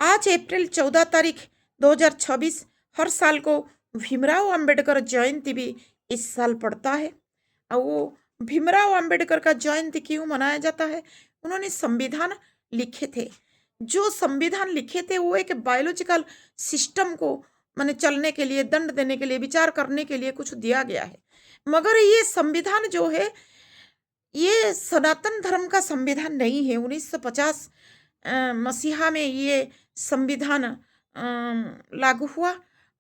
आज अप्रैल 14 तारीख 2026 हर साल को भीमराव अंबेडकर जयंती भी इस साल पड़ता है। और वो भीमराव अंबेडकर का जयंती क्यों मनाया जाता है? उन्होंने संविधान लिखे थे। जो संविधान लिखे थे वो एक बायोलॉजिकल सिस्टम को माने चलने के लिए, दंड देने के लिए, विचार करने के लिए कुछ दिया गया है। मगर ये संविधान जो है, ये सनातन धर्म का संविधान नहीं है। 1950 मसीहा में ये संविधान लागू हुआ।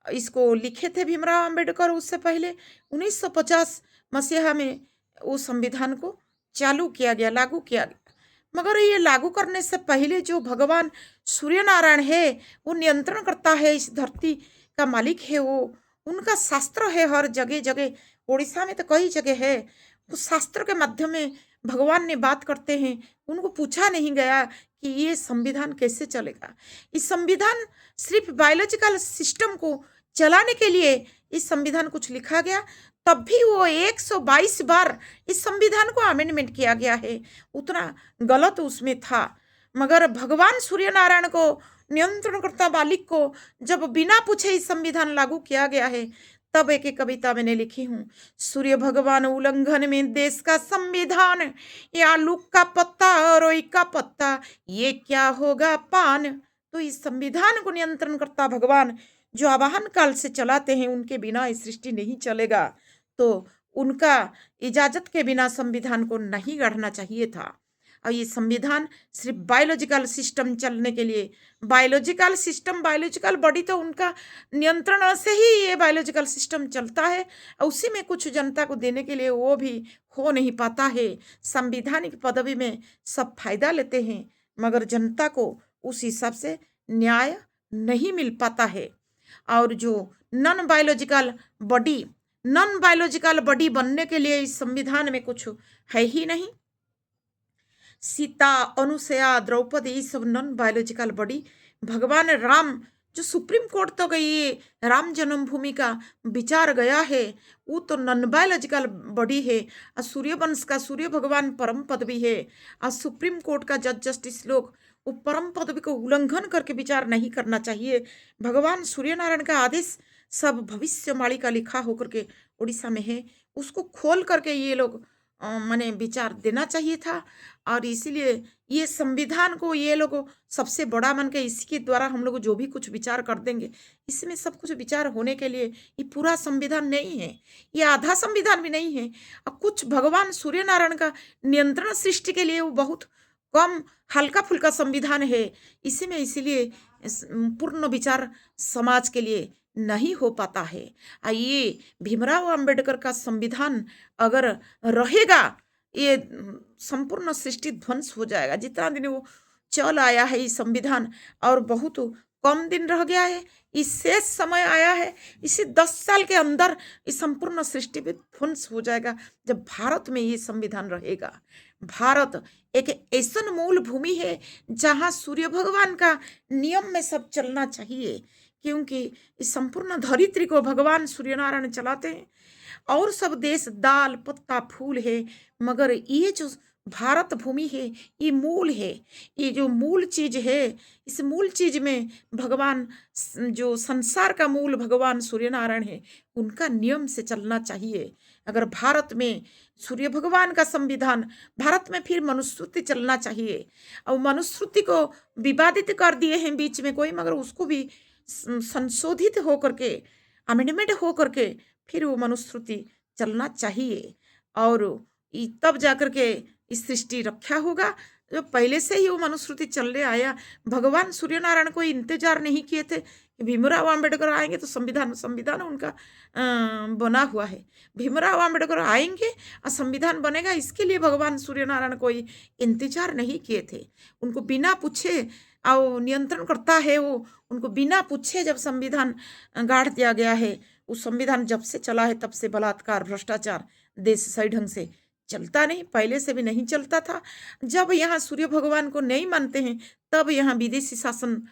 इसको लिखे थे भीमराव अंबेडकर। उससे पहले 1950 मसीहा में उस संविधान को चालू किया गया, लागू किया गया। मगर ये लागू करने से पहले जो भगवान सूर्य नारायण है, वो नियंत्रण करता है, इस धरती का मालिक है वो। उनका शास्त्र है हर जगह जगह। उड़ीसा में तो कई जगह है। उस शास्त्र के माध्यम में भगवान ने बात करते हैं। उनको पूछा नहीं गया कि ये संविधान कैसे चलेगा। इस संविधान सिर्फ बायोलॉजिकल सिस्टम को चलाने के लिए इस संविधान कुछ लिखा गया। तब भी वो 122 बार इस संविधान को अमेंडमेंट किया गया है। उतना गलत उसमें था। मगर भगवान सूर्य नारायण को, नियंत्रणकर्ता मालिक को, जब बिना पूछे इस संविधान लागू किया गया है, तब एक एक कविता मैंने लिखी हूँ। सूर्य भगवान उल्लंघन में देश का संविधान, ये आलू का पत्ता रोई का पत्ता, ये क्या होगा पान। तो इस संविधान को नियंत्रण करता भगवान जो आवाहन काल से चलाते हैं, उनके बिना ये सृष्टि नहीं चलेगा। तो उनका इजाजत के बिना संविधान को नहीं गढ़ना चाहिए था। और ये संविधान सिर्फ बायोलॉजिकल सिस्टम चलने के लिए, बायोलॉजिकल सिस्टम, बायोलॉजिकल बॉडी, तो उनका नियंत्रण से ही ये बायोलॉजिकल सिस्टम चलता है। और उसी में कुछ जनता को देने के लिए वो भी हो नहीं पाता है। संवैधानिक पदवी में सब फायदा लेते हैं, मगर जनता को उस हिसाब से न्याय नहीं मिल पाता है। और जो नॉन बायोलॉजिकल बॉडी बनने के लिए इस संविधान में कुछ है ही नहीं। सीता, अनुसया, द्रौपदी, ये सब नॉन बायोलॉजिकल बॉडी। भगवान राम, जो सुप्रीम कोर्ट तो गई, राम जन्मभूमि का विचार गया है, वो तो नॉन बायोलॉजिकल बॉडी है। और सूर्यवंश का सूर्य भगवान परम पदवी है। और सुप्रीम कोर्ट का जज जस्टिस लोग वो परम पदवी को उल्लंघन करके विचार नहीं करना चाहिए। भगवान सूर्य नारायण का आदेश सब भविष्यवाणी का लिखा होकर के उड़ीसा में है, उसको खोल करके ये लोग माने विचार देना चाहिए था। और इसीलिए ये संविधान को ये लोग सबसे बड़ा मन के, इसके द्वारा हम लोग जो भी कुछ विचार कर देंगे, इसमें सब कुछ विचार होने के लिए ये पूरा संविधान नहीं है, ये आधा संविधान भी नहीं है। और कुछ भगवान सूर्य नारायण का नियंत्रण सृष्टि के लिए वो बहुत कम हल्का फुल्का संविधान है। इसी में इसीलिए पूर्ण विचार समाज के लिए नहीं हो पाता है। ये भीमराव अंबेडकर का संविधान अगर रहेगा, ये संपूर्ण सृष्टि ध्वंस हो जाएगा। जितना दिन वो चल आया है ये संविधान, और बहुत कम दिन रह गया है, इस शेष समय आया है, इसी 10 साल के अंदर इस संपूर्ण सृष्टि पे ध्वंस हो जाएगा जब भारत में ये संविधान रहेगा। भारत एक ऐसा मूल भूमि है जहाँ सूर्य भगवान का नियम में सब चलना चाहिए, क्योंकि इस संपूर्ण धरित्री को भगवान सूर्य नारायण चलाते हैं। और सब देश दाल पत्ता फूल है, मगर ये जो भारत भूमि है, ये मूल है। ये जो मूल चीज है, इस मूल चीज में भगवान, जो संसार का मूल भगवान सूर्य नारायण है, उनका नियम से चलना चाहिए। अगर भारत में सूर्य भगवान का संविधान, भारत में फिर मनुस्मृति चलना चाहिए। और मनुस्मृति को विवादित कर दिए हैं बीच में कोई, मगर उसको भी संशोधित होकर के, अमेंडमेंट होकर के फिर वो मनुस्मृति चलना चाहिए। और तब जाकर के इस सृष्टि रक्षा होगा। जो पहले से ही वो मनुस्मृति चलने आया, भगवान सूर्य नारायण को इंतजार नहीं किए थे कि भीमराव अंबेडकर आएंगे तो संविधान उनका बना हुआ है। भीमराव अंबेडकर आएंगे और संविधान बनेगा, इसके लिए भगवान सूर्य नारायण कोई इंतजार नहीं किए थे। उनको बिना पूछे, और नियंत्रण करता है वो, उनको बिना पूछे जब संविधान गाड़ दिया गया है। उस संविधान जब से चला है तब से बलात्कार, भ्रष्टाचार देश सही ढंग से चलता नहीं, पहले से भी नहीं चलता था। जब यहाँ सूर्य भगवान को नहीं मानते हैं, तब यहाँ विदेशी शासन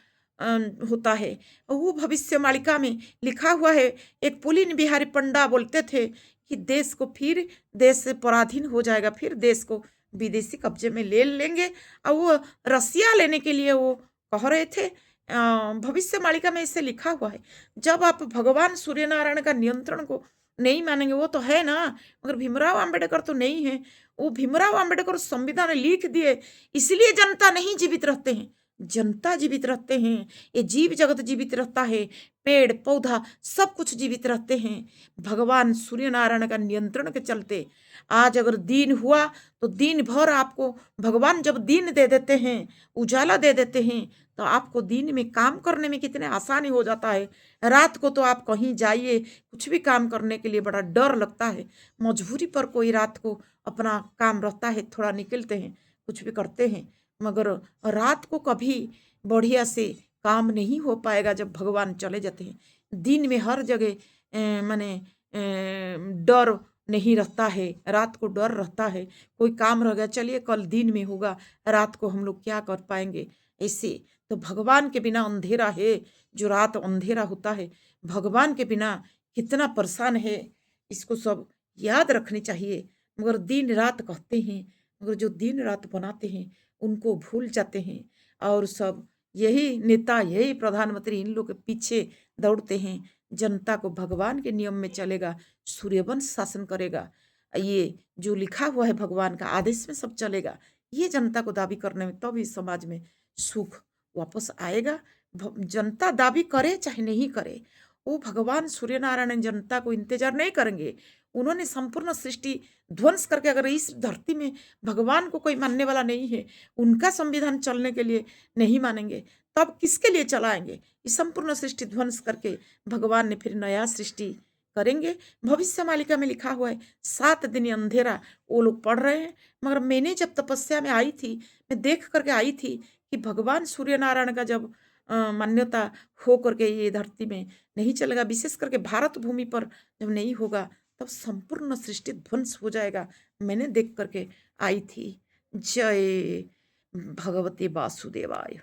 होता है। वो भविष्यवाणिका में लिखा हुआ है। एक पुलिन बिहारी पंडा बोलते थे कि देश को फिर देश से पराधीन हो जाएगा, फिर देश को विदेशी कब्जे में ले लेंगे। और वो रसिया लेने के लिए वो कह रहे थे भविष्य मालिका में इसे लिखा हुआ है। जब आप भगवान सूर्य नारायण का नियंत्रण को नहीं मानेंगे, वो तो है ना, मगर भीमराव अंबेडकर तो नहीं है। वो भीमराव अंबेडकर संविधान लिख दिए, इसलिए जनता नहीं जीवित रहते हैं, जनता जीवित रहते हैं। ये जीव जगत जीवित रहता है, पेड़ पौधा सब कुछ जीवित रहते हैं भगवान सूर्य नारायण का नियंत्रण के चलते। आज अगर दिन हुआ तो दिन भर आपको भगवान जब दिन दे देते हैं, उजाला दे देते हैं, तो आपको दिन में काम करने में कितने आसानी हो जाता है। रात को तो आप कहीं जाइए, कुछ भी काम करने के लिए बड़ा डर लगता है। मजबूरी पर कोई रात को अपना काम रहता है, थोड़ा निकलते हैं, कुछ भी करते हैं, मगर रात को कभी बढ़िया से काम नहीं हो पाएगा जब भगवान चले जाते हैं। दिन में हर जगह माने डर नहीं रहता है, रात को डर रहता है। कोई काम रह गया, चलिए कल दिन में होगा, रात को हम लोग क्या कर पाएंगे ऐसे। तो भगवान के बिना अंधेरा है, जो रात अंधेरा होता है, भगवान के बिना कितना परेशान है, इसको सब याद रखनी चाहिए। मगर दिन रात कहते हैं, मगर जो दिन रात बनाते हैं उनको भूल जाते हैं, और सब यही नेता यही प्रधानमंत्री इन लोग के पीछे दौड़ते हैं। जनता को भगवान के नियम में चलेगा, सूर्यवंश शासन करेगा, ये जो लिखा हुआ है भगवान का आदेश में सब चलेगा, ये जनता को दावी करने में तब इस समाज में सुख वापस आएगा। जनता दावी करे चाहे नहीं करे, वो भगवान सूर्य नारायण जनता को इंतजार नहीं करेंगे। उन्होंने संपूर्ण सृष्टि ध्वंस करके, अगर इस धरती में भगवान को कोई मानने वाला नहीं है, उनका संविधान चलने के लिए नहीं मानेंगे, तब किसके लिए चलाएंगे। इस संपूर्ण सृष्टि ध्वंस करके भगवान ने फिर नया सृष्टि करेंगे। भविष्य मालिका में लिखा हुआ है 7 दिन अंधेरा, वो लोग पढ़ रहे हैं। मगर मैंने जब तपस्या में आई थी, मैं देख करके आई थी कि भगवान सूर्य नारायण का जब मान्यता हो करके ये धरती में नहीं चलेगा, विशेष करके भारत भूमि पर जब नहीं होगा, तब संपूर्ण सृष्टि ध्वंस हो जाएगा। मैंने देख करके आई थी। जय भगवती वासुदेवाय।